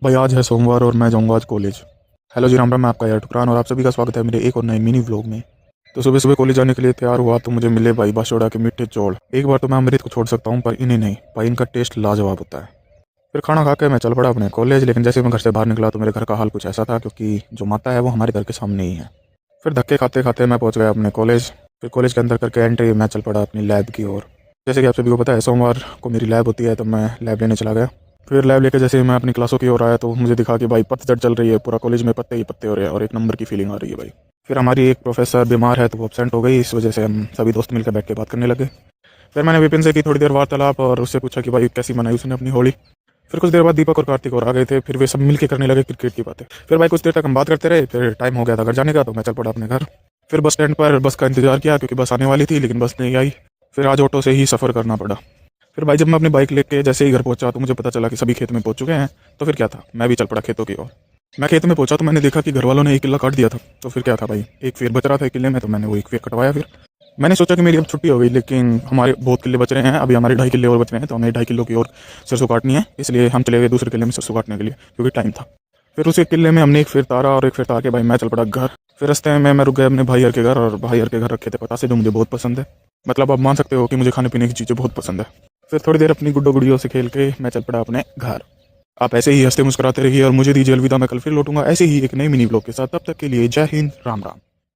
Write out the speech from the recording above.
भाई आज है सोमवार और मैं जाऊंगा आज कॉलेज। हेलो जी, राम राम। मैं आपका यार टुकरान और आप सभी का स्वागत है मेरे एक और नए मिनी व्लॉग में। तो सुबह सुबह कॉलेज जाने के लिए तैयार हुआ तो मुझे मिले भाई बाशोड़ा के मीठे चौल। एक बार तो मैं अमृत को छोड़ सकता हूँ पर इन्हें नहीं, भाई इनका टेस्ट लाजवाब होता है। फिर खाना खा के मैं चल पड़ा अपने कॉलेज, लेकिन जैसे मैं घर से बाहर निकला तो मेरे घर का हाल कुछ ऐसा था, क्योंकि जो माता है वो हमारे घर के सामने ही है। फिर धक्के खाते खाते मैं पहुंच गया अपने कॉलेज। फिर कॉलेज के अंदर करके एंट्री मैं चल पड़ा अपनी लैब की ओर। जैसे कि आप सभी को पता है सोमवार को मेरी लैब होती है, तो मैं लैब लेने चला गया। फिर लैब लेके जैसे ही मैं अपनी क्लासों की ओर आया तो मुझे दिखा कि भाई पतझड़ चल रही है, पूरा कॉलेज में पत्ते ही पत्ते हो रहे हैं और एक नंबर की फीलिंग आ रही है भाई। फिर हमारी एक प्रोफेसर बीमार है तो वो एब्सेंट हो गई, इस वजह से हम सभी दोस्त मिलकर बैठ के बात करने लगे। फिर मैंने विपिन से की थोड़ी देर वार्तालाप और उससे पूछा कि भाई कैसी मनाई उसने अपनी होली। फिर कुछ देर बाद दीपक और कार्तिक और आ गए थे, फिर वे सब मिलके करने लगे क्रिकेट की बातें। फिर भाई कुछ देर तक हम बात करते रहे, फिर टाइम हो गया था घर जाने का तो मैं चल पड़ा अपने घर। फिर बस स्टैंड पर बस का इंतजार किया क्योंकि बस आने वाली थी, लेकिन बस नहीं आई। फिर आज ऑटो से ही सफ़र करना पड़ा। फिर भाई जब मैं अपनी बाइक लेके जैसे ही घर पहुंचा तो मुझे पता चला कि सभी खेत में पहुंच चुके हैं। तो फिर क्या था, मैं भी चल पड़ा खेतों की ओर। मैं खेत में पहुंचा तो मैंने देखा कि घर वालों ने एक किला काट दिया था। तो फिर क्या था भाई, एक फेर बच रहा था किले में, तो मैंने वो एक फेर कटवाया। फिर मैंने सोचा कि मेरी अब छुट्टी हो गई, लेकिन हमारे बहुत किले बच रहे हैं, अभी हमारे 2.5 किले और बच रहे हैं, तो हमें 2.5 किलो की और सरसों काटनी है। इसलिए हम चले गए दूसरे किले में सरसों काटने के लिए, क्योंकि टाइम था। फिर उसी किले में हमने एक फेर तारा और एक फेर तार के भाई मैं चल पड़ा घर। फिर रास्ते में मैं रुक गया अपने भाई हर के घर, और भाई हर के घर रखे थे पतासे जो मुझे बहुत पसंद है। मतलब आप मान सकते हो कि मुझे खाने पीने की चीज़ें बहुत पसंद है। फिर थोड़ी देर अपनी गुड्डो गुड़ियों से खेल के मैं चल पड़ा अपने घर। आप ऐसे ही हंसते मुस्कुराते रहिए और मुझे दीजिए अलविदा। मैं कल फिर लौटूंगा ऐसे ही एक नई मिनी ब्लॉग के साथ। तब तक के लिए जय हिंद, राम राम।